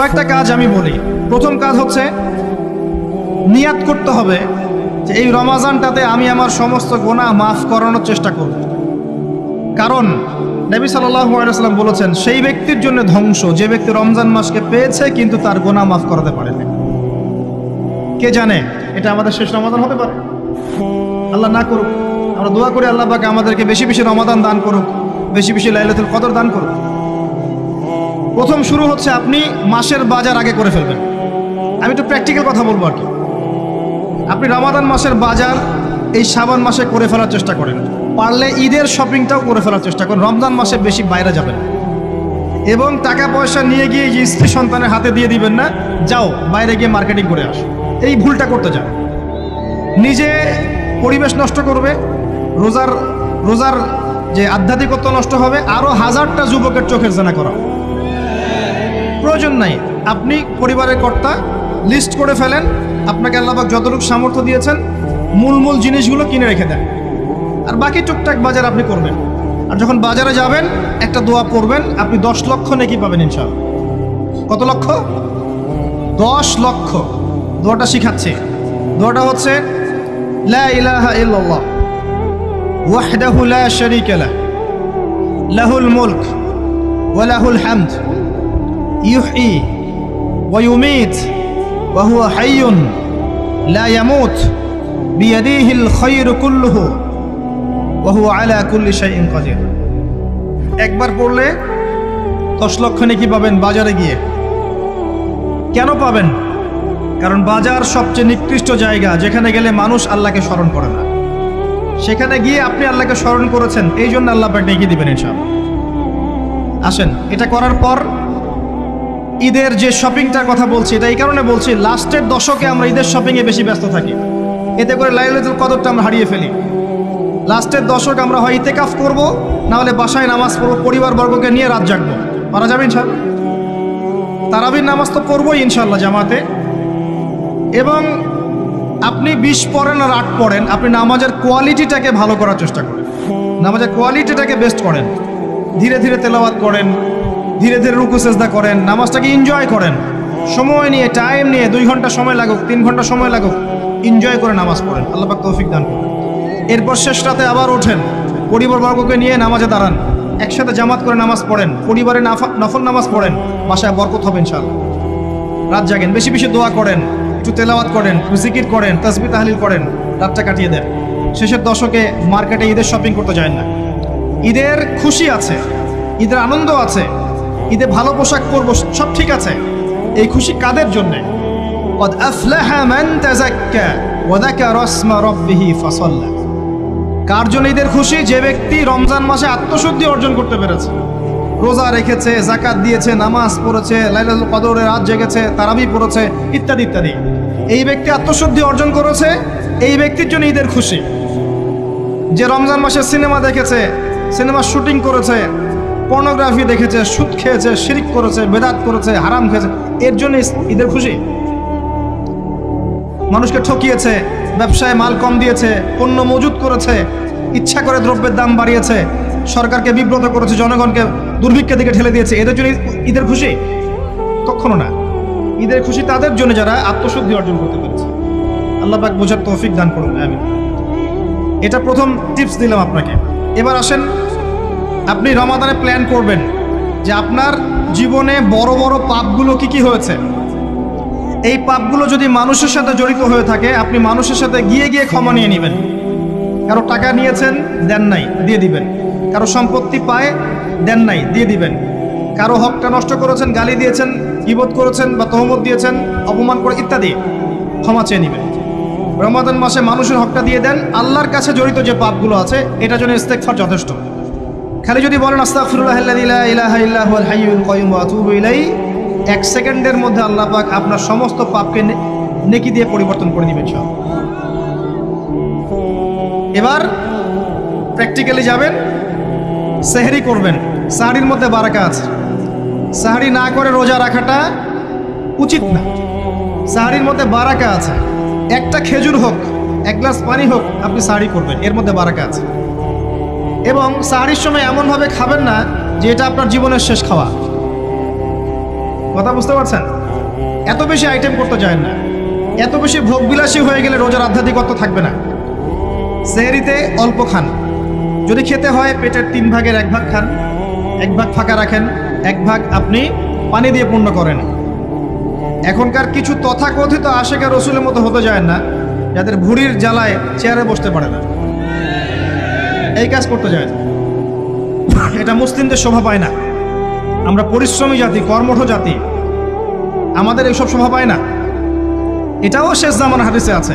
কয়েকটা কাজ আমি বলি। প্রথম কাজ হচ্ছে নিয়াত করতে হবে যে এই রমাজানটাতে আমি আমার সমস্ত গুনাহ মাফ করানোর চেষ্টা করব। কারণ নবী সাল্লাল্লাহু আলাইহি ওয়াসাল্লাম বলেছেন, সেই ব্যক্তির জন্য ধ্বংস যে ব্যক্তি রমজান মাসকে পেয়েছে কিন্তু তার গুনাহ মাফ করাতে পারেনি। কে জানে এটা আমাদের শেষ রমাদান হতে পারে। আল্লাহ না করুক, আমরা দোয়া করি আল্লাহ পাক আমাদেরকে বেশি বেশি রমাদান দান করুক, বেশি বেশি লাইলাতুল কদর দান করুক। প্রথম শুরু হচ্ছে আপনি মাসের বাজার আগে করে ফেলবেন। আমি একটু প্র্যাকটিক্যাল কথা বলবো আর কি। আপনি রমাদান মাসের বাজার এই শাবান মাসে করে ফেলার চেষ্টা করেন, পারলে ঈদের শপিংটাও করে ফেলার চেষ্টা করেন। রমজান মাসে বেশি বাইরে যাবেন এবং টাকা পয়সা নিয়ে গিয়ে যে স্ত্রী সন্তানের হাতে দিয়ে দিবেন না, যাও বাইরে গিয়ে মার্কেটিং করে আসো, এই ভুলটা করতে যান। নিজে পরিবেশ নষ্ট করবে, রোজার যে আধ্যাত্মিকত্ব নষ্ট হবে, আরও হাজারটা যুবকের চোখের জানা করা প্রয়োজন নাই। আপনি পরিবারের কর্তা, লিস্ট করে ফেলেন, আপনাকে আল্লাহ পাক যতটুকু সামর্থ্য দিয়েছেন মূল জিনিসগুলো কিনে রেখে দেন, আর বাকি টুকটাক বাজার আপনি করবেন। আর যখন বাজারে যাবেন একটা দোয়া পড়বেন, আপনি 10 লক্ষ নেকি পাবেন ইনশাআল্লাহ। কত লক্ষ? 10 লক্ষ। দোয়াটা শিখাচ্ছি। দোয়াটা হচ্ছে লা ইলাহা ইল্লাল্লাহ ওয়াহদাহু লা শারীকা লাহ লাহুল মুলক ওয়া লাহুল হামদ ইউহয়ী ওয়া ইউমীত ওয়া হুয়া হাইয়ুন লা ইয়ামুত বিয়াদিহিল খায়রু কুল্লুহু ওয়া হুয়া আলা কুল্লি শাইইন কাদির। একবার পড়লে 10 লক্ষ নেকি পাবেন বাজারে গিয়ে। কেন পাবেন? কারণ বাজার সবচেয়ে নিকৃষ্ট জায়গা, যেখানে গেলে মানুষ আল্লাহকে স্মরণ করে না। সেখানে গিয়ে আপনি আল্লাহকে স্মরণ করেছেন, এই জন্য আল্লাহ পাক ডেকে দিবেন ইনশাআল্লাহ। আসেন, এটা করার পর ঈদের যে শপিংটার কথা বলছি, এটা এই কারণে বলছি, লাস্টের দশকে আমরা ঈদের শপিংয়ে বেশি ব্যস্ত থাকি, এতে করে লাইলাতুল কদরটা আমরা হারিয়ে ফেলি। লাস্টের দশক আমরা হয় ইতেকাফ করব, না হলে বাসায় নামাজ পড়বো, পরিবারবর্গকে নিয়ে রাত জাগবো। পারা যাবে ইনশাআল্লাহ? তারাবির নামাজ তো পড়বোই ইনশাআল্লাহ জামাতে। এবং আপনি 20 পড়েন আর 8 পড়েন, আপনি নামাজের কোয়ালিটিটাকে ভালো করার চেষ্টা করেন, নামাজের কোয়ালিটিটাকে বেস্ট করেন। ধীরে ধীরে তেলাওয়াত করেন, ধীরে ধীরে রুকু সেজদা করেন, নামাজটাকে এনজয় করেন। সময় নিয়ে, টাইম নিয়ে, 2 ঘন্টা সময় লাগুক, 3 ঘন্টা সময় লাগুক, এনজয় করে নামাজ পড়েন। আল্লাহ পাক তৌফিক দান করুন। এরপর শেষ রাতে আবার ওঠেন, পরিবারবর্গকে নিয়ে নামাজে দাঁড়ান, একসাথে জামাত করে নামাজ পড়েন, পরিবারে নফল নামাজ পড়েন, বাসায় বরকত হবে ইনশাআল্লাহ। রাত জাগেন, বেশি বেশি দোয়া করেন, একটু তেলাওয়াত করেন, একটু জিকির করেন, তাসবিহ তাহলিল করেন, রাতটা কাটিয়ে দেন। শেষের দশকে মার্কেটে ঈদের শপিং করতে যায় না। ঈদের খুশি আছে, ঈদের আনন্দ আছে, ঈদে ভালো পোশাক পরবো, সব ঠিক আছে। এই খুশি কাদের জন্যে? ক্বাদ আফলাহা মান তাযাক্কা ওয়া যাকারা ইসমা রাব্বিহি ফাসাল্লা। কার জন্য ঈদের খুশি? যে ব্যক্তি রমজান মাসে আত্মশুদ্ধি অর্জন করতে পেরেছে, রোজা রেখেছে, যাকাত দিয়েছে, নামাজ পড়েছে, লাইলাতুল কদরে রাত জেগেছে, তারাবি পড়েছে, ইত্যাদি ইত্যাদি। এই ব্যক্তি আত্মশুদ্ধি অর্জন করেছে, এই ব্যক্তির জন্য ঈদের খুশি। যে রমজান মাসে সিনেমা দেখেছে, সিনেমার শুটিং করেছে, পর্নোগ্রাফি দেখেছে, সুদ খেয়েছে, শিরিক করেছে, বেদাত করেছে, হারাম খেয়েছে, এর জন্য ঈদের খুশি। মানুষকে ঠকিয়েছে, ব্যবসায় মাল কম দিয়েছে, পণ্য মজুত করেছে, ইচ্ছা করে দ্রব্যের দাম বাড়িয়েছে, সরকারকে বিব্রত করেছে, জনগণকে দুর্ভিক্ষের দিকে ঠেলে দিয়েছে, এদের জন্য ঈদের খুশি? কখনো না। ঈদের খুশি তাদের জন্য যারা আত্মশুদ্ধি অর্জন করতে পেরেছে। আল্লাহ পাক বোঝার তৌফিক দান করুন, আমিন। এটা প্রথম টিপস দিলাম আপনাকে। এবার আসেন, আপনি রমাদানে প্ল্যান করবেন যে আপনার জীবনে বড় বড় পাপগুলো কি কি হয়েছে। এই পাপগুলো যদি মানুষের সাথে জড়িত হয়ে থাকে, আপনি মানুষের সাথে গিয়ে গিয়ে ক্ষমা নিয়ে নেবেন। কারো টাকা নিয়েছেন, দেন নাই, দিয়ে দিবেন। কারো সম্পত্তি পায়, দেন নাই, দিয়ে দিবেন। কারো হকটা নষ্ট করেছেন, গালি দিয়েছেন, গীবত করেছেন বা তহমত দিয়েছেন, অপমান করে ইত্যাদি, ক্ষমা চেয়ে নেবেন। রমাদান মাসে মানুষের হকটা দিয়ে দেন। আল্লাহর কাছে জড়িত যে পাপগুলো আছে, এটার জন্য ইস্তেগফার যথেষ্ট। খালি যদি বলেন আস্তাগফিরুল্লাহাল্লাযী লা ইলাহা ইল্লা হুয়াল হাইয়ুল কাইয়্যুম ওয়া আতুবু ইলাইহি, 1 সেকেন্ডের মধ্যে আল্লাহ পাক আপনার সমস্ত পাপকে নেকি দিয়ে পরিবর্তন করে দিবেন সব। এবার প্র্যাকটিক্যালি যাবেন, সেহরি করবেন। সাহরির মধ্যে বারাকা আছে। সাহরি না করে রোজা রাখাটা উচিত না। সাহরির মধ্যে বারাকা আছে। একটা খেজুর হোক, 1 গ্লাস পানি হোক, আপনি সাহরি করবেন, এর মধ্যে বারাকা আছে। এবং সাহরির সময় এমনভাবে খাবেন না যে এটা আপনার জীবনের শেষ খাওয়া। কথা বুঝতে পারছেন? এত বেশি আইটেম করতে যায় না, এত বেশি ভোগবিলাসী হয়ে গেলে রোজার আধ্যাত্মিকত্ব থাকবে না। সেহরিতে অল্প খান, যদি খেতে হয় পেটের 3 ভাগের 1 ভাগ খান, 1 ভাগ ফাঁকা রাখেন, 1 ভাগ আপনি পানি দিয়ে পূর্ণ করেন। এখনকার কিছু তথাকথিত আশেখা রসুলের মতো হতে যায় না, যাদের ভুঁড়ির জ্বালায় চেয়ারে বসতে পারে না, এই কাজ করতে যায় না। এটা মুসলিমদের শোভা পায় না। আমরা পরিশ্রমী জাতি, কর্মঠ জাতি, আমাদের এইসব শোভা পায় না। এটাও শেষ জামানা হাদিসে আছে।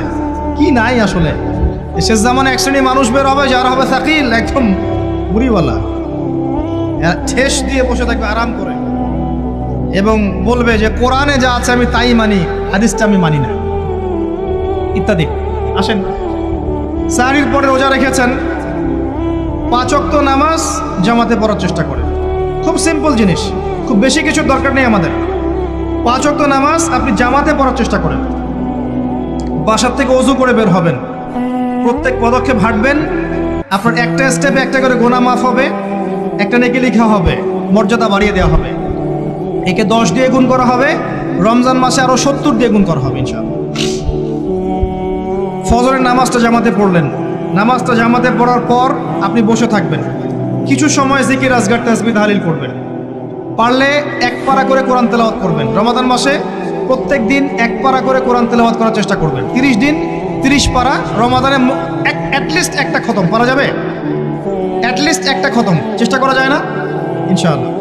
কি নাই আসলে, শেষ জামানে এক শ্রেণী মানুষ বের হবে যারা হবে সাকিল, একদম বুড়িওয়ালা, ঠেস দিয়ে বসে থাকবে আরাম করে, এবং বলবে যে কোরআনে যা আছে আমি তাই মানি, হাদিসটা আমি মানি না, ইত্যাদি। আসেন, সাহরির পরে রোজা রেখেছেন, 5 ওয়াক্ত নামাজ জামাতে পড়ার চেষ্টা করেন। খুব সিম্পল জিনিস, খুব বেশি কিছুর দরকার নেই আমাদের। 5 ওয়াক্ত নামাজ আপনি জামাতে পড়ার চেষ্টা করেন। বাসার থেকে ওযু করে বের হবেন, প্রত্যেক পদক্ষেপ হাঁটবেন, আপনার একটা স্টেপে একটা করে গুনাহ মাফ হবে, একটা নেকি লেখা হবে, মর্যাদা বাড়িয়ে দেওয়া হবে। একে 10 দিয়ে গুণ করা হবে, রমজান মাসে আরো 70 দিয়ে গুণ করা হবে ইনশাআল্লাহ। ফজরের নামাজটা জামাতে পড়লেন, নামাজটা জামাতে পড়ার পর আপনি বসে থাকবেন, কিছু সময় জিকির আজগার তাসবিহ তাহলিল করবেন। পারলে 1 পারা করে কোরআন তেলাওয়াত করবেন। রমাদান মাসে প্রত্যেক দিন 1 পারা করে কোরআন তেলাওয়াত করার চেষ্টা করবেন। 30 দিন 30 পারা, রমাদানে অ্যাটলিস্ট একটা খতম পারা যাবে, অ্যাটলিস্ট একটা খতম চেষ্টা করা যায় না ইনশাআল্লাহ।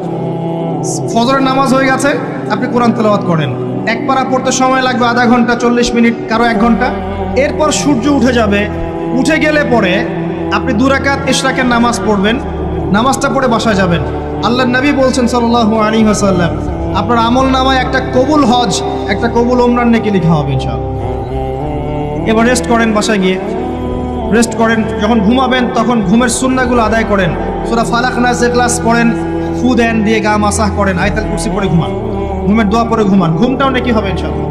ফজরের নামাজ হয়ে গেছে, আপনি কোরআন তেলাওয়াত করেন। 1 পারা পড়তে সময় লাগবে আধা ঘন্টা, 40 মিনিট, কারো 1 ঘন্টা। এরপর সূর্য উঠে যাবে, উঠে গেলে পরে আপনি 2 রাকাত ইশরাকের নামাজ পড়বেন, নামাজটা পড়ে বাসায় যাবেন। আল্লাহর নবী বলছেন সাল্লাল্লাহু আলাইহি ওয়াসাল্লাম, আপনার আমল নামায় একটা কবুল হজ, একটা কবুল ওমরার নেকি লেখা হবে ইনশাআল্লাহ। এবার রেস্ট করেন, বাসায় গিয়ে রেস্ট করেন। যখন ঘুমাবেন তখন ঘুমের সুন্নাহগুলো আদায় করেন। সূরা ফালাক নাস ইখলাস পড়েন, ফু দেন, দিয়ে গা মাসাহ করেন, আয়াতুল কুরসি পড়ে ঘুমান, ঘুমের দোয়া পড়ে ঘুমান, ঘুমটাও নেকি হবে ইনশাআল্লাহ।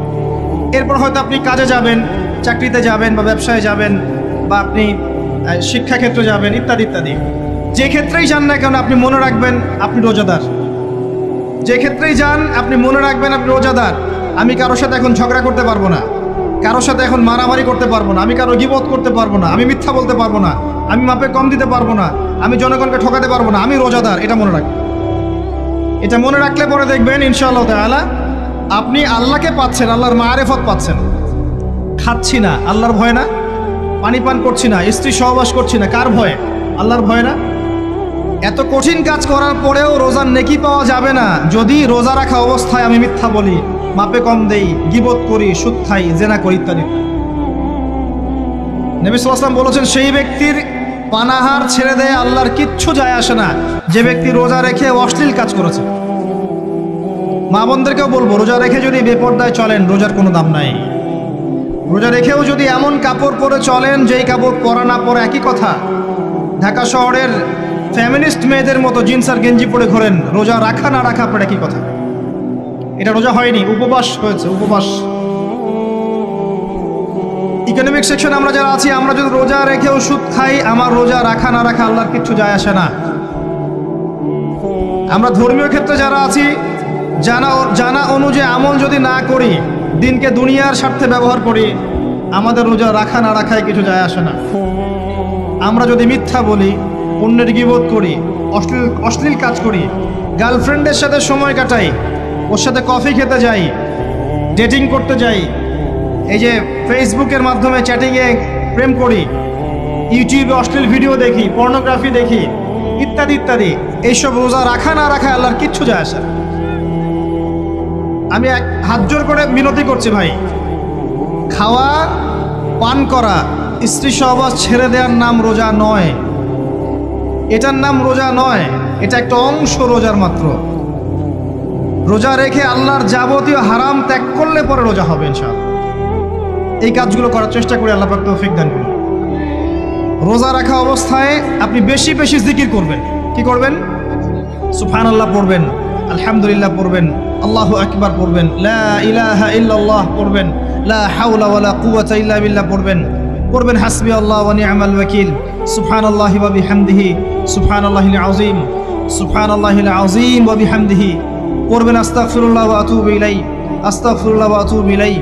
এরপর হয়তো আপনি কাজে যাবেন, চাকরিতে যাবেন, বা ব্যবসায় যাবেন, বা আপনি শিক্ষাক্ষেত্রে যাবেন, ইত্যাদি ইত্যাদি। যে ক্ষেত্রেই যান না কেন আপনি মনে রাখবেন আপনি রোজাদার। যে ক্ষেত্রেই যান আপনি মনে রাখবেন আপনি রোজাদার। আমি কারোর সাথে এখন ঝগড়া করতে পারবো না, কারোর সাথে এখন মারামারি করতে পারবো না, আমি কারো গীবত করতে পারবো না, আমি মিথ্যা বলতে পারবো না, আমি মাপে কম দিতে পারবো না, আমি জনগণকে ঠকাতে পারবো না, আমি রোজাদার। এটা মনে রাখবেন। এটা মনে রাখলে পরে দেখবেন ইনশাআল্লাহ তাআলা আপনি আল্লাহকে পাচ্ছেন, আল্লাহর মারিফত পাচ্ছেন। খাচ্ছি না, আল্লাহর ভয় না। পানি পান করছি না, স্ত্রী সহবাস করছি না, কার ভয়ে? আল্লাহর ভয় না। এত কঠিন কাজ করার পরেও রোজার নেকি পাওয়া যাবে না যদি রোজা রাখা অবস্থায় আমি মিথ্যা বলি, মাপে কম দেই, গীবত করি, সুদ খাই, জেনা করি, ইত্যাদি। নবী সাল্লাল্লাহু আলাইহি ওয়াসাল্লাম বলেছেন, সেই ব্যক্তির পানাহার ছেড়ে দেয় আল্লাহর কিচ্ছু যায় আসে না, যে ব্যক্তি রোজা রেখে অশ্লীল কাজ করেছে। মা বোনদেরকেও বলবো, রোজা রেখে যদি বেপরদায় চলেন রোজার কোনো দাম নাই। রোজা রেখেও যদি এমন কাপড় পরে চলেন যেই কাপড় পরা না পরে একই কথা, ঢাকা শহরের ফ্যামিনিস্ট মেয়েদের মতো জিন্স আর গেঞ্জি পরে ঘোরেন, রোজা রাখা না রাখা পরে একই কথা। এটা রোজা হয়নি, উপবাস হয়েছে, উপবাস। ইকোনমিক সেকশন আমরা যারা আছি, আমরা যদি রোজা রেখেও সুদ খাই, আমার রোজা রাখা না রাখা আল্লাহর কিচ্ছু যায় আসে না। আমরা ধর্মীয় ক্ষেত্রে যারা আছি, জানা অনুযায়ী আমল যদি না করি, দিনকে দুনিয়ার স্বার্থে ব্যবহার করি, আমাদের রোজা রাখা না রাখায় কিছু যায় আসে না। আমরা যদি মিথ্যা বলি, অন্যের গীবত করি, অশ্লীল কাজ করি, গার্লফ্রেন্ডের সাথে সময় কাটাই, ওর সাথে কফি খেতে যাই, ডেটিং করতে যাই, এই যে ফেসবুকের মাধ্যমে চ্যাটিংয়ে প্রেম করি, ইউটিউবে অশ্লীল ভিডিও দেখি, পর্নোগ্রাফি দেখি, ইত্যাদি ইত্যাদি, এইসব রোজা রাখা না রাখা আল্লাহর কিচ্ছু যায় আসে না। আমি হাত জোর করে মিনতি করছি ভাই, খাওয়া পান করা, স্ত্রী সহবাস ছেড়ে দেওয়ার নাম রোজা নয়, এটার নাম রোজা নয়, এটা একটা অংশ রোজার মাত্র। রোজা রেখে আল্লাহর যাবতীয় হারাম ত্যাগ করলে পরে রোজা হবে ইনশাআল্লাহ। এই কাজগুলো করার চেষ্টা করি, আল্লাহ পাক তৌফিক দান করুন। রোজা রাখা অবস্থায় আপনি বেশি বেশি জিকির করবেন। কি করবেন? সুবহানাল্লাহ পড়বেন, আলহামদুলিল্লাহ পড়বেন, আল্লাহু আকবার পড়বেন, লা ইলাহা ইল্লাল্লাহ পড়বেন, লা হাওলা ওয়ালা কুওয়াতা ইল্লা বিল্লাহ পড়বেন হাসবি আল্লাহ ওয়া নি'মাল ওয়াকিল, সুবহানাল্লাহি ওয়া বিহামদিহি, সুবহানাল্লাহিল আযীম, সুবহানাল্লাহিল আযীম ওয়া বিহামদিহি পড়বেন আস্তাগফিরুল্লাহ ওয়া আতুবু ইলাইহি, আস্তাগফিরুল্লাহ ওয়া আতুবু ইলাইহি,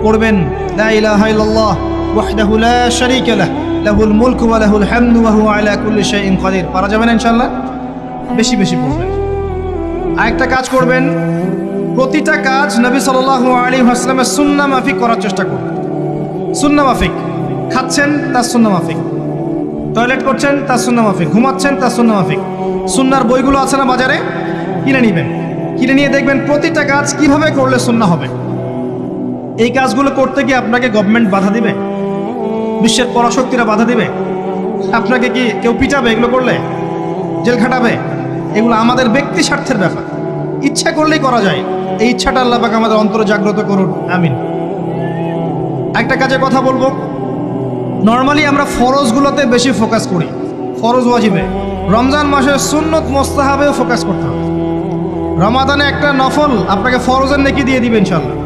পড়বেন লা ইলাহা ইল্লাল্লাহ ওয়াহদাহু লা শারীকা লাহু লাহুল মুলকু ওয়া লাহুল হামদু ওয়া হুয়া আলা কুল্লি শাইইন কাদির। পারা যাবে না ইনশাআল্লাহ? বেশি বেশি পড়বেন। আরেকটা কাজ করবেন, প্রতিটা কাজ নবী সাল্লাল্লাহু আলাইহি ওয়াসাল্লামের সুন্নাহ মাফিক করার চেষ্টা করবেন। সুন্নাহ মাফিক, খাচ্ছেন তার সুন্নাহ মাফিক, টয়লেট করছেন তার সুন্নাহ মাফিক, ঘুমাচ্ছেন তার সুন্নাহ মাফিক। সুন্নাহর বইগুলো আছে না বাজারে, কিনে নেবেন, কিনে নিয়ে দেখবেন প্রতিটা কাজ কিভাবে করলে সুন্নাহ হবে। এই কাজগুলো করতে গিয়ে আপনাকে গভর্নমেন্ট বাধা দিবে, বিশ্বের পরাশক্তিরা বাধা দিবে, আপনাকে কি কেউ পিটাবে এগুলো করলে, জেল খাটাবে? এগুলো আমাদের ব্যক্তি স্বার্থের ব্যাপার, ইচ্ছা করলেই করা যায়। এই ইচ্ছাটা আল্লাহ পাক আমাদের অন্তরে জাগ্রত করুন, আমিন। একটা কাজের কথা বলবো, নর্মালি আমরা ফরজগুলোতে বেশি ফোকাস করি, ফরজ ওয়াজিবে। রমজান মাসের সুন্নত মোস্তাহাবেও ফোকাস করতে হবে। রমাদানে একটা নফল আপনাকে ফরজের নেকি দিয়ে দিবে ইনশাল্লাহ,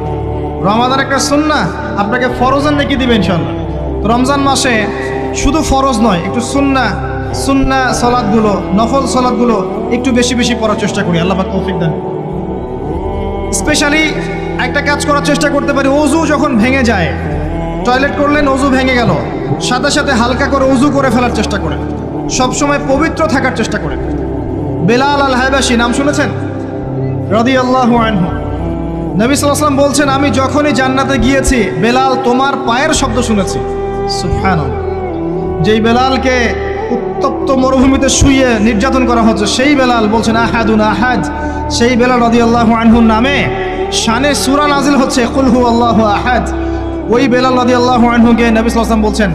রমাদান একটা সুন্নাহ আপনাকে ফরজের নেকি দিবে ইনশাল্লাহ। তো রমজান মাসে শুধু ফরজ নয়, একটু সুন্নাহ সালাতগুলো, নফল সালাতগুলো একটু বেশি বেশি পড়ার চেষ্টা করি, আল্লাহ পাক তৌফিক দেন। স্পেশালি একটা কাজ করার চেষ্টা করতে পারি, ওযু যখন ভেঙে যায়, টয়লেট করলেন ওযু ভেঙে গেল, সাথে সাথে হালকা করে ওযু করে ফেলার চেষ্টা করেন, সবসময় পবিত্র থাকার চেষ্টা করেন। বেলাল আল হাবাশী নাম শুনেছেন? রাদিয়াল্লাহু আনহু। নবী সাল্লাল্লাহু আলাইহি ওয়াসাল্লাম বলছেন, আমি যখনই জান্নাতে গিয়েছি বেলাল তোমার পায়ের শব্দ শুনেছি। সুবহানাল্লাহ। যেই বেলালকে উত্তপ্ত মরুভূমিতে শুইয়ে নির্যাতন করা হচ্ছে, সেই বেলাল বলছেন আহাদুন আহাদ। সেই বেলাল রাদিয়াল্লাহু আনহুর নামে শানে সূরা নাজিল হচ্ছে, কুল হুয়াল্লাহু আহাদ। ওই বেলাল রাদিয়াল্লাহু আনহুকে নবী সাল্লাল্লাহু আলাইহি ওয়াসাল্লাম বলছেন,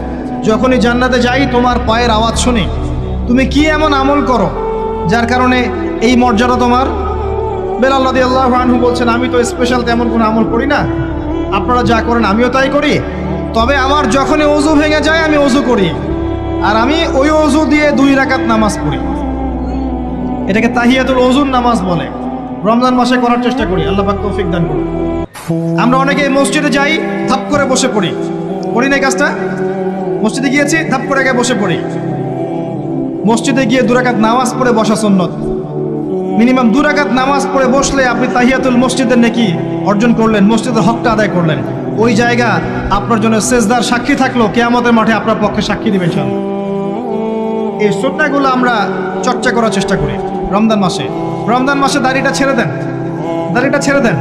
যখনই জান্নাতে যাই তোমার পায়ের আওয়াজ শুনি, তুমি কি এমন আমল করো যার কারণে এই মর্যাদা তোমার? বেলাল রাদিয়াল্লাহু আনহু বলছেন, আমি তো স্পেশাল তেমন কোনো আমল করি না, আপনারা যা করেন আমিও তাই করি, তবে আমার যখনই ওযু ভেঙে যায় আমি ওযু করি, আর আমি ওই ওযু দিয়ে 2 রাকাত নামাজ পড়ি। এটাকে তাহিয়াতুল ওযুর নামাজ বলে। রমজান মাসে করার চেষ্টা করি, আল্লাহ পাক তৌফিক দান করুন। আমরা অনেকে মসজিদে যাই, ধাপ করে বসে পড়ি, করি না এই কাজটা? মসজিদে গিয়েছি, ধাপ করে আগে বসে পড়ি। মসজিদে গিয়ে 2 রাকাত নামাজ পড়ে বসা সুন্নত। মিনিমাম 2 রাকাত নামাজ পড়ে বসলে আপনি তাহিয়াতুল মসজিদের নেকি অর্জন করলেন, মসজিদের হকটা আদায় করলেন। ওই জায়গা আপনার জন্য সেজদার সাক্ষী থাকলো, কিয়ামতের মাঠে আপনার পক্ষে সাক্ষী দিবেন ইনশাআল্লাহ। এই সুন্নাহগুলো আমরা চর্চা করার চেষ্টা করি রমজান মাসে। রমজান মাসে দাড়িটা ছেড়ে দেন, দাড়িটা ছেড়ে দেন।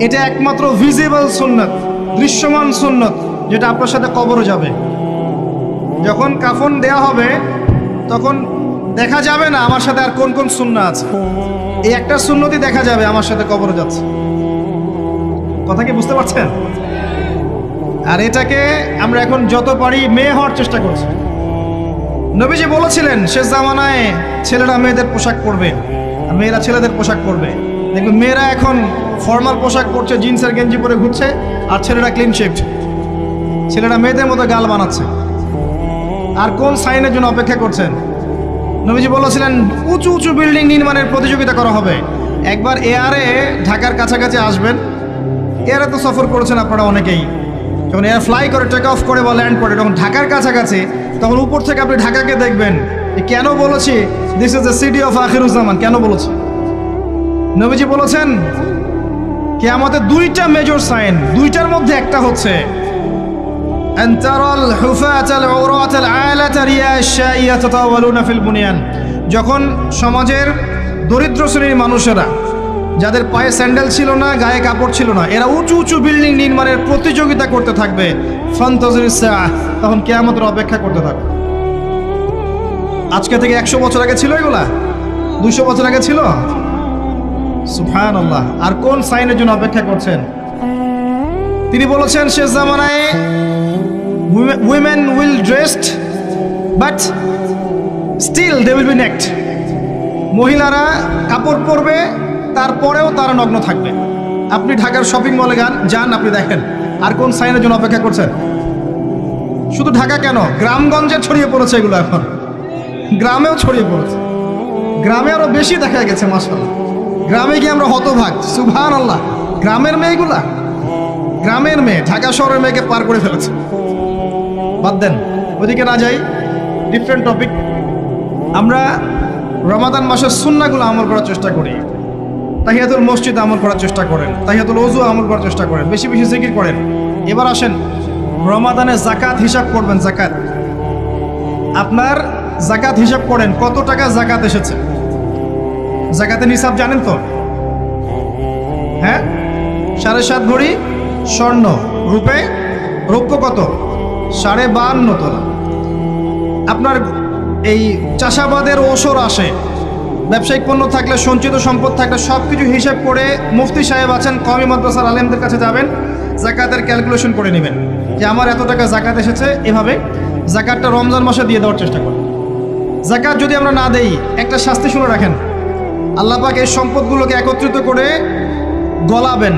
এটা একমাত্র ভিজিবল সুন্নাত, দৃশ্যমান সুন্নাত, যেটা আপনার সাথে কবরে যাবে। যখন কাফন দেয়া হবে তখন দেখা যাবে না আমার সাথে আর কোন কোন সুন্নাহ আছে, এই একটা সুন্নতই দেখা যাবে আমার সাথে কবরে যাচ্ছে। কথা কি বুঝতে পারছেন? আর এটাকে আমরা এখন যত পারি মেয়ে হওয়ার চেষ্টা করছি। নবীজি বলেছিলেন শেষ জামানায় ছেলেরা মেয়েদের পোশাক পরবে আর মেয়েরা ছেলেদের পোশাক পরবে। দেখবেন মেয়েরা এখন ফর্মাল পোশাক পরছে, জিন্সের গেঞ্জি পরে ঘুরছে, আর ছেলেরা ক্লিন শেভড। ছেলেরা মেয়েদের মতো গাল বানাচ্ছে। আর কোন সাইনের জন্য অপেক্ষা করছেন? নবীজি বলেছিলেন উঁচু উঁচু বিল্ডিং নির্মাণের প্রতিযোগিতা করা হবে। একবার এয়ারে ঢাকার কাছাকাছি আসবেন, এয়ারে তো সফর করেছেন আপনারা অনেকেই, যখন এয়ার ফ্লাই করে টেক অফ করে বা ল্যান্ড করে তখন ঢাকার কাছাকাছি, তখন উপর থেকে আপনি ঢাকাকে দেখবেন। কেন বলেছি this is the city of Akhiruzzaman? কেন বলেছি? নবীজি বলেছেন কিয়ামতের 2টা মেজর সাইন, 2টার মধ্যে একটা হচ্ছে আনতারাল হুফাতাল উরাতাল আলাতা রিয়াশা ইয়াতাতাওয়ালুনা ফিল বুনিয়ান। যখন সমাজের দরিদ্র শ্রেণীর মানুষেরা, যাদের পায়ে স্যান্ডেল ছিল না, গায়ে কাপড় ছিল না, এরা উঁচু উঁচু বিল্ডিং নির্মাণের প্রতিযোগিতা করতে থাকবে, ফান্তাজিরিস সাআহ, তখন কিয়ামতের অপেক্ষা করতে থাকবে। আজকে থেকে 100 বছর আগে ছিল এগুলা? 200 বছর আগে ছিল? সুবহানাল্লাহ। আর কোন সাইনের জন্য অপেক্ষা করছেন? তিনি বলেছেন শেষ জামানায় women will dressed but still they will be naked. মহিলারা কাপড় পরবে, তারপরেও তারা নগ্ন থাকবে। আপনি ঢাকার শপিং মলে যান, আপনি দেখেন। আর কোন সাইনের জন্য অপেক্ষা করছেন? শুধু ঢাকা কেন, গ্রামগঞ্জে ছড়িয়ে পড়েছে এগুলো, এখন গ্রামেও ছড়িয়ে পড়েছে। গ্রামে আরো বেশি দেখা গেছে মাশাআল্লাহ। গ্রামে গিয়ে আমরা হতভাগ, সুবহানাল্লাহ। গ্রামের মেয়েগুলা, গ্রামের মেয়ে ঢাকা শহরের মেয়েকে পার করে ফেলেছে। বাদ দেন, ওদিকে না যাই, ডিফারেন্ট টপিক। আমরা রমাদান মাসের সুন্নাহগুলো আমল করার চেষ্টা করি। তাহিয়াতুল মসজিদ আমল করার চেষ্টা করেন, তাহিয়াতুল ওযু আমল করার চেষ্টা করেন, বেশি বেশি জিকির করেন। এবার আসেন রমাদানে জাকাত হিসাব করবেন। জাকাত, আপনার জাকাত হিসাব করেন, কত টাকা জাকাত এসেছে। জাকাতের হিসাব জানেন তো? হ্যাঁ, 7.5 ভরি স্বর্ণ, রৌপ্য কত? 52.5 তোলা। আপনার এই চাষাবাদের ওসর আসে, ব্যবসায়িক পণ্য থাকলে, সঞ্চিত সম্পদ থাকলে সব কিছু হিসাব করে মুফতি সাহেব আছেন, কওমি মাদ্রাসার আলেমদের কাছে যাবেন, জাকাতের ক্যালকুলেশন করে নেবেন যে আমার এত টাকা জাকাত এসেছে। এভাবে জাকাতটা রমজান মাসে দিয়ে দেওয়ার চেষ্টা করুন। জাকাত যদি আমরা না দেই, একটা শাস্তি শুনে রাখেন, আল্লাহ পাক এই সম্পদগুলোকে একত্রিত করে গলাবেন,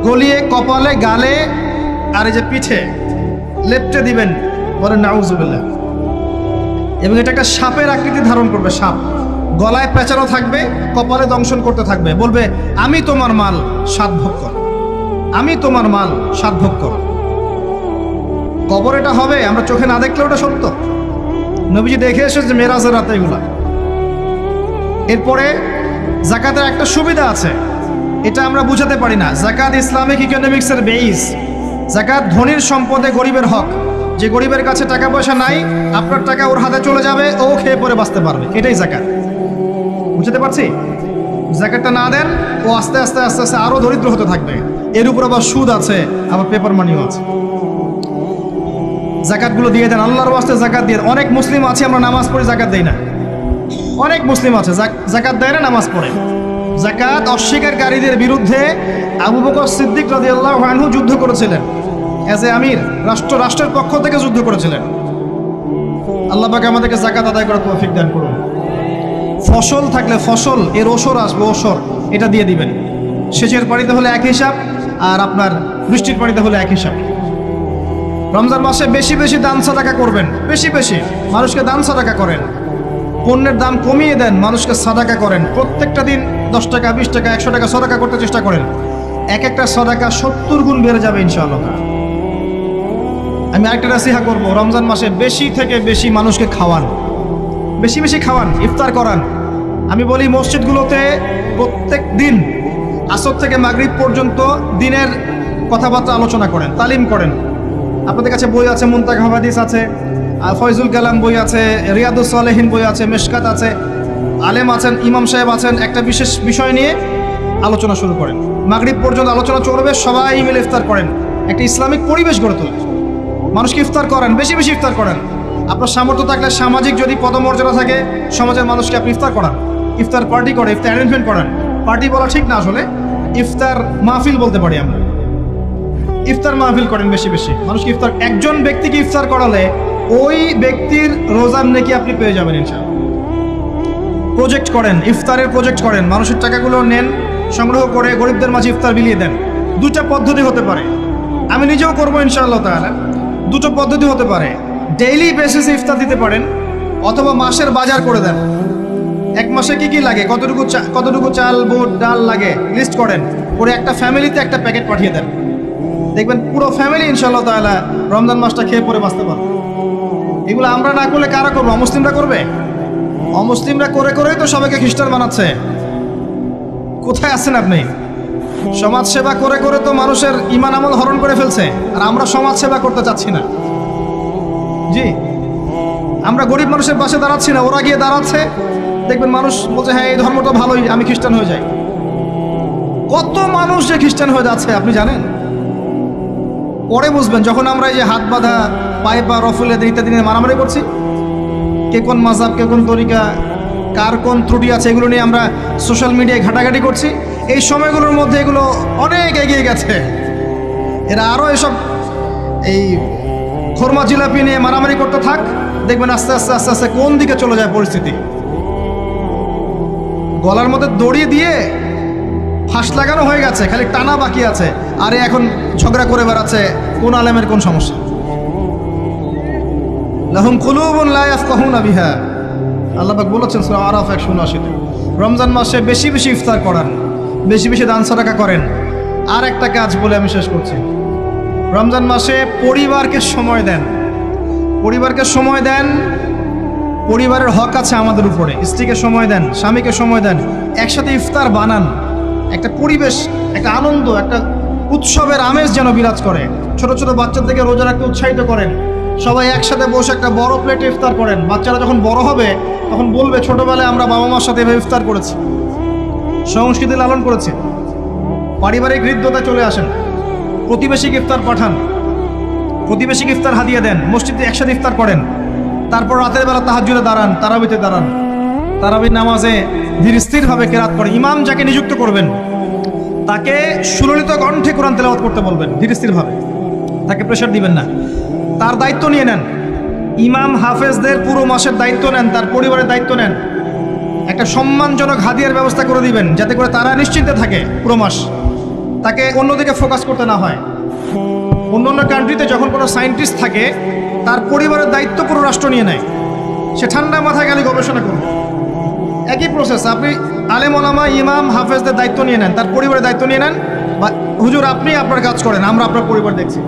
গলিয়ে কপালে, গালে আর এই যে পিঠে লেপটে দিবেন, বলেন নাউজুবিল্লাহ। এবং এটা একটা সাপের আকৃতি ধারণ করবে, সাপ গলায় পেঁচানো থাকবে, কপালে দংশন করতে থাকবে, বলবে আমি তোমার মাল 7 ভোগ কর, আমি তোমার মাল 7 ভোগ কর। কবর এটা হবে, আমরা চোখে না দেখলেও ওটা সত্য। নবীজি দেখে এসেছে মেরাজের রাতে এগুলা। এরপরে জাকাতের একটা সুবিধা আছে, এটা আমরা বুঝাতে পারি না। জাকাত ইসলামিক ইকোনমিক্সের বেইস। জাকাত ধনীর সম্পদে গরিবের হক। যে গরিবের কাছে টাকা পয়সা নাই, আপনার টাকা ওর হাতে চলে যাবে, ও খেয়ে পরে বাঁচতে পারবে, এটাই জাকাত। বুঝতে পারছি? জাকাতটা না দেন, ও আস্তে আস্তে আস্তে আস্তে আরো দরিদ্র হতে থাকবে। এর উপর আবার সুদ আছে, আবার পেপার মানিও আছে। জাকাতগুলো দিয়ে দেন, আল্লাহর ওয়াস্তে জাকাত দিয়ে। অনেক মুসলিম আছে আমরা নামাজ পড়ি, জাকাত দেই না। অনেক মুসলিম আছে জাকাত দেয় না, নামাজ পড়ে। জাকাত অস্বীকারীদের বিরুদ্ধে আবু বকর সিদ্দিক রাদিয়াল্লাহু আনহু যুদ্ধ করেছিলেন। এজ এ আমির, রাষ্ট্রের পক্ষ থেকে যুদ্ধ করেছিলেন। আল্লাহ পাক আমাদেরকে জাকাত আদায় করার তৌফিক দান করুন। ফসল থাকলে ফসল, এর ওসর আসবে, ওসর এটা দিয়ে দিবেন। সেচের পানিতে হলে এক হিসাব, আর আপনার বৃষ্টির পানিতে হলে এক হিসাব। রমজান মাসে বেশি বেশি দান সাদাকা করবেন, বেশি বেশি মানুষকে দান সাদাকা করেন। পণ্যের দাম কমিয়ে দেন, মানুষকে সাদাকা করেন। প্রত্যেকটা দিন 10 টাকা, 20 টাকা, 100 টাকা সাদাকা করতে চেষ্টা করেন। এক একটা সাদাকা 70 গুণ বেড়ে যাবে ইনশাআল্লাহ। আমি আরেকটা নাসিহা করব, রমজান মাসে বেশি থেকে বেশি মানুষকে খাওয়ান, বেশি বেশি খাওয়ান, ইফতার করান। আমি বলি মসজিদগুলোতে প্রত্যেক দিন আসর থেকে মাগরিব পর্যন্ত দিনের কথাবার্তা আলোচনা করেন, তালিম করেন। আপনাদের কাছে বই আছে, মুনতাকা হাদিস আছে, ফয়জুল কালাম বই আছে, রিয়াদুস সালেহিন বই আছে, মেশকাত আছে, আলেম আছেন, ইমাম সাহেব আছেন। একটা বিশেষ বিষয় নিয়ে আলোচনা শুরু করেন, মাগরিব পর্যন্ত আলোচনা চলবে, সবাই মিলে ইফতার করেন। একটা ইসলামিক পরিবেশ গড়ে তোলেন, মানুষকে ইফতার করেন, বেশি বেশি ইফতার করেন। আপনার সামর্থ্য থাকলে, সামাজিক যদি পদমর্যাদা থাকে, সমাজের মানুষকে আপনি ইফতার করান, ইফতার পার্টি করে, ইফতার অ্যারেঞ্জমেন্ট করেন। পার্টি বলা ঠিক না, আসলে ইফতার মাহফিল বলতে পারি আমরা। ইফতার মাহফিল করেন বেশি বেশি, মানুষকে ইফতার। একজন ব্যক্তিকে ইফতার করালে ওই ব্যক্তির রোজার নেকি আপনি পেয়ে যাবেন ইনশাআল্লাহ। প্রজেক্ট করেন, ইফতারের প্রজেক্ট করেন, মানুষের টাকাগুলো নেন, সংগ্রহ করে গরিবদের মাঝে ইফতার বিলিয়ে দেন। 2টা পদ্ধতি হতে পারে, আমি নিজেও করবো ইনশাআল্লাহ তাআলা। 2টো পদ্ধতি হতে পারে, ডেইলি বেসিসে ইফতার দিতে পারেন, অথবা মাসের বাজার করে দেন। এক মাসে কি কি লাগে, কতটুকু চাল, বুট, ডাল লাগে লিস্ট করেন, করে একটা ফ্যামিলিতে একটা প্যাকেট পাঠিয়ে দেন। দেখবেন পুরো ফ্যামিলি ইনশাআল্লাহ তাআলা রমজান মাসটা খেয়ে পরে বাঁচতে পারবে। এগুলো আমরা না করলে কারা করবো? অমুসলিমরা করবে। অমুসলিমরা করে করেই তো সবাইকে খ্রিস্টান বানাচ্ছে। কোথায় আছেন আপনি? সমাজ সেবা করে করে তো মানুষের ঈমান আমল হরণ করে ফেলছে, আর আমরা সমাজ সেবা করতে চাচ্ছি না। জি, আমরা গরিব মানুষের পাশে দাঁড়াচ্ছি না, ওরা গিয়ে দাঁড়াচ্ছে। দেখবেন মানুষ বলছে হ্যাঁ এই ধর্মটা ভালোই, আমি খ্রিস্টান হয়ে যাই। কত মানুষ যে খ্রিস্টান হয়ে যাচ্ছে আপনি জানেন? পরে বুঝবেন, যখন আমরা এই যে হাত বাঁধা, পায়ে পা রফুলে ইত্যাদি নিয়ে মারামারি করছি, কে কোন মাযহাব, কে কোন তরিকা, কার কোন ত্রুটি আছে, এগুলো নিয়ে আমরা সোশ্যাল মিডিয়ায় ঘাটাঘাটি করছি। এই সময়গুলোর মধ্যে এগুলো অনেক এগিয়ে গেছে। এরা আরও এসব এই খোরমা জিলাপি নিয়ে মারামারি করতে থাক, দেখবেন আস্তে আস্তে আস্তে আস্তে কোন দিকে চলে যায় পরিস্থিতি। গলার মধ্যে দড়ি দিয়ে ফাঁস লাগানো হয়ে গেছে, খালি টানা বাকি আছে। আরে এখন ঝগড়া করে বেড়াচ্ছে কোন আলেমের কোন সমস্যা। লাহুম কুলুবুন লা ইয়াফকাহুনা বিহা, আল্লাহ পাক বলেছেন সূরা আরাফ 179। রমজান মাসে বেশি বেশি ইফতার করান, বেশি বেশি দান সাদাকা করেন। আর একটা কাজ বলে আমি শেষ করছি, রমজান মাসে পরিবারকে সময় দেন, পরিবারকে সময় দেন। পরিবারের হক আছে আমাদের উপরে। স্ত্রীকে সময় দেন, স্বামীকে সময় দেন, একসাথে ইফতার বানান। একটা পরিবেশ, একটা আনন্দ, একটা উৎসবের আমেজ যেন বিরাজ করে। ছোট ছোট বাচ্চাদেরকে রোজা রাখতে উৎসাহিত করেন, সবাই একসাথে বসে একটা বড় প্লেটে ইফতার করেন। বাচ্চারা যখন বড় হবে তখন বলবে ছোটবেলায় আমরা বাবা মার সাথে এভাবে ইফতার করেছি, সংস্কৃতি লালন করেছি। পারিবারিক হৃদ্যতা চলে আসেন, প্রতিবেশীকে ইফতার পাঠান, প্রতিবেশীকে ইফতার হাদিয়ে দেন, মসজিদে একসাথে ইফতার করেন। তারপর রাতের বেলা তাহাজ্জুদে দাঁড়ান, তারাবিতে দাঁড়ান, তারাবির নামাজে ধীর স্থিরভাবে কেরাত করে। ইমাম যাকে নিযুক্ত করবেন তাকে সুললিত কণ্ঠে কোরআন তেলাওয়াত করতে বলবেন, ধীর স্থিরভাবে, তাকে প্রেশার দিবেন না। তার দায়িত্ব নিয়ে নেন। ইমাম হাফেজদের পুরো মাসের দায়িত্ব নেন, তার পরিবারের দায়িত্ব নেন। একটা সম্মানজনক হাদিয়ার ব্যবস্থা করে দিবেন যাতে করে তারা নিশ্চিন্তে থাকে পুরো মাস, তাকে অন্যদিকে ফোকাস করতে না হয়। অন্য অন্য কান্ট্রিতে যখন কোনো সায়েন্টিস্ট থাকে তার পরিবারের দায়িত্ব পুরো রাষ্ট্র নিয়ে নেয়, সে ঠান্ডা মাথায় গেলে গবেষণা করবে। একই প্রসেস, আপনি আলেম ওলামা ইমাম হাফেজদের দায়িত্ব নিয়ে নেন, তার পরিবারের দায়িত্ব নিয়ে নেন। বা হুজুর আপনি আপনার কাজ করেন, আমরা আপনার পরিবার দেখছি।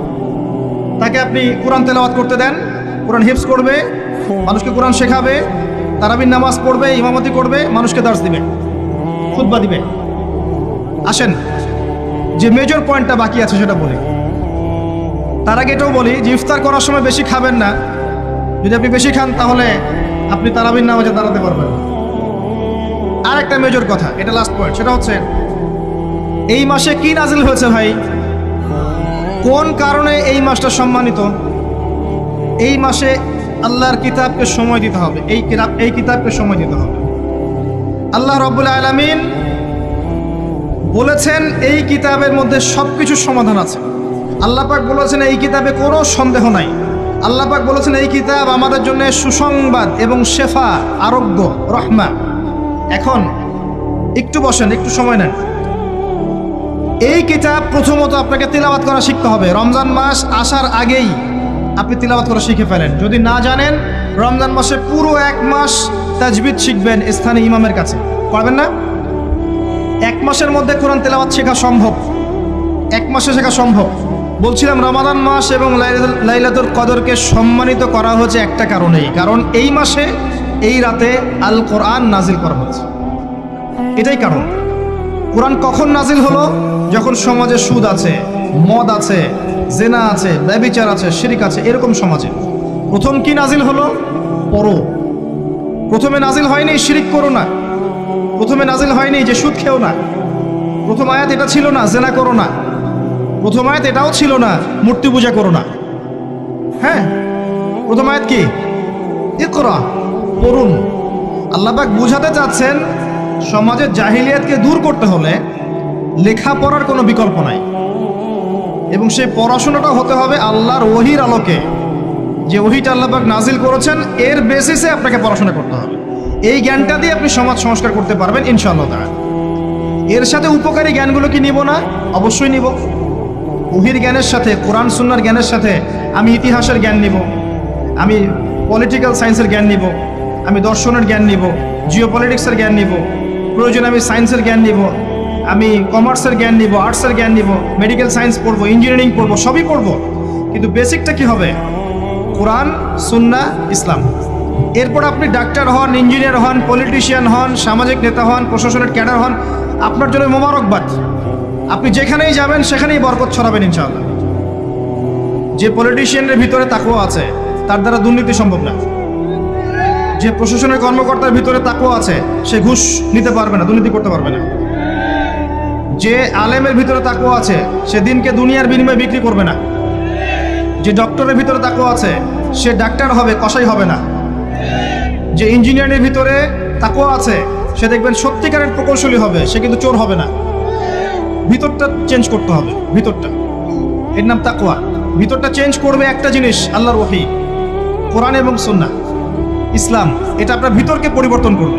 তাকে আপনি কোরআন তেলাওয়াত করতে দেন, কোরআন হিফজ করবে, মানুষকে কোরআন শেখাবে, তারাবির নামাজ পড়বে, ইমামতি করবে, মানুষকে দার্স দিবে, খুতবা দিবে। আসেন যে মেজর পয়েন্টটা বাকি আছে সেটা বলি। তার আগে এটাও বলি যে ইফতার করার সময় বেশি খাবেন না। যদি আপনি বেশি খান তাহলে আপনি তারাবির নামাজে দাঁড়াতে পারবেন। আর একটা মেজর কথা, এটা লাস্ট পয়েন্ট, সেটা হচ্ছে এই মাসে কি নাজিল হয়েছে ভাই, কোন কারণে এই মাসটা সম্মানিত। এই মাসে আল্লাহর কিতাবকে সময় দিতে হবে, এই কিতাবকে সময় দিতে হবে। আল্লাহ রাব্বুল আলামিন বলেছেন এই কিতাবের মধ্যে সব কিছুর সমাধান আছে। আল্লাহ পাক বলেছেন এই কিতাবে কোনো সন্দেহ নাই। আল্লাহ পাক বলেছেন এই কিতাব আমাদের জন্য সুসংবাদ এবং শেফা, আরোগ্য, রহমা। এখন একটু বসেন, একটু সময় নেন। এই কিতাব প্রথমত আপনাকে তিলাওয়াত করা শিখতে হবে। রমজান মাস আসার আগেই আপনি তিলাওয়াত করা শিখে ফেলেন। যদি না জানেন, রমজান মাসে পুরো 1 মাস তাজবিদ শিখবেন স্থানীয় ইমামের কাছে, পারবেন না? 1 মাসের মধ্যে কোরআন তেলাওয়াত শেখা সম্ভব, 1 মাসে শেখা সম্ভব। বলছিলাম রমাদান মাস এবং লাইলাতুল কদরকে সম্মানিত করা হয়েছে একটা কারণেই, কারণ এই মাসে এই রাতে আল কোরআন নাজিল করা হয়েছে, এটাই কারণ। কোরআন কখন নাজিল হলো? যখন সমাজে সুদ আছে, মদ আছে, জেনা আছে, ব্যভিচার আছে, শিরক আছে, এরকম সমাজে প্রথম কি নাজিল হলো? পড়ো। প্রথমে নাজিল হয়নি শিরক করো না, প্রথমে নাজিল হয়নি যে সুদ খেও না, প্রথম আয়াত এটা ছিল না জেনা করো না, প্রথম আয়াত এটাও ছিল না মূর্তি পূজা করো না। হ্যাঁ, প্রথম আয়াত কি? ইকরা, পড়ুন। আল্লাহ পাক বুঝাতে চাচ্ছেন সমাজের জাহিলিয়াতকে দূর করতে হলে লেখাপড়ার কোনো বিকল্প নাই, এবং সেই পড়াশোনাটা হতে হবে আল্লাহর ওহির আলোকে। যে ওহিটা আল্লাহ পাক নাজিল করেছেন এর বেসিসে আপনাকে পড়াশোনা করতে হবে। এই জ্ঞানটা দিয়ে আপনি সমাজ সংস্কার করতে পারবেন ইনশাআল্লাহ তাআলা। এর সাথে উপকারী জ্ঞানগুলো কি নিব না? অবশ্যই নিব। ওহির জ্ঞানের সাথে, কোরআন সুন্নাহর জ্ঞানের সাথে আমি ইতিহাসের জ্ঞান নিব, আমি পলিটিক্যাল সায়েন্সের জ্ঞান নিব, আমি দর্শনের জ্ঞান নিব, জিওপলিটিক্সের জ্ঞান নিব, প্রয়োজনে আমি সায়েন্সের জ্ঞান নিব, আমি কমার্সের জ্ঞান নিব, আর্টসের জ্ঞান নিব, মেডিকেল সায়েন্স পড়বো, ইঞ্জিনিয়ারিং পড়বো, সবই পড়বো। কিন্তু বেসিকটা কি হবে? কোরআন, সুন্নাহ, ইসলাম। এরপর আপনি ডাক্তার হন, ইঞ্জিনিয়ার হন, পলিটিশিয়ান হন, সামাজিক নেতা হন, প্রশাসনের ক্যাডার হন, আপনার জন্য মোবারকবাদ। আপনি যেখানেই যাবেন সেখানেই বরকত ছড়াবেন ইনশাআল্লাহ। যে পলিটিশিয়ানের ভিতরে তাকওয়া আছে তার দ্বারা দুর্নীতি সম্ভব না। যে প্রশাসনের কর্মকর্তার ভিতরে তাকওয়া আছে সে ঘুষ নিতে পারবে না, দুর্নীতি করতে পারবে না। যে আলেমের ভিতরে তাকওয়া আছে সে দিনকে দুনিয়ার বিনিময়ে বিক্রি করবে না। যে ডক্টরের ভিতরে তাকওয়া আছে সে ডাক্তার হবে, কসাই হবে না। যে ইঞ্জিনিয়ারের ভিতরে তাকওয়া আছে সে দেখবেন সত্যিকারের প্রকৌশলী হবে, সে কিন্তু চোর হবে না। ভিতরটা চেঞ্জ করতে হবে, ভিতরটা, এর নাম তাকওয়া। ভিতরটা চেঞ্জ করবে একটা জিনিস, আল্লাহর ওহী, কোরআন এবং সুন্নাহ, ইসলাম। এটা আপনার ভিতরকে পরিবর্তন করবে।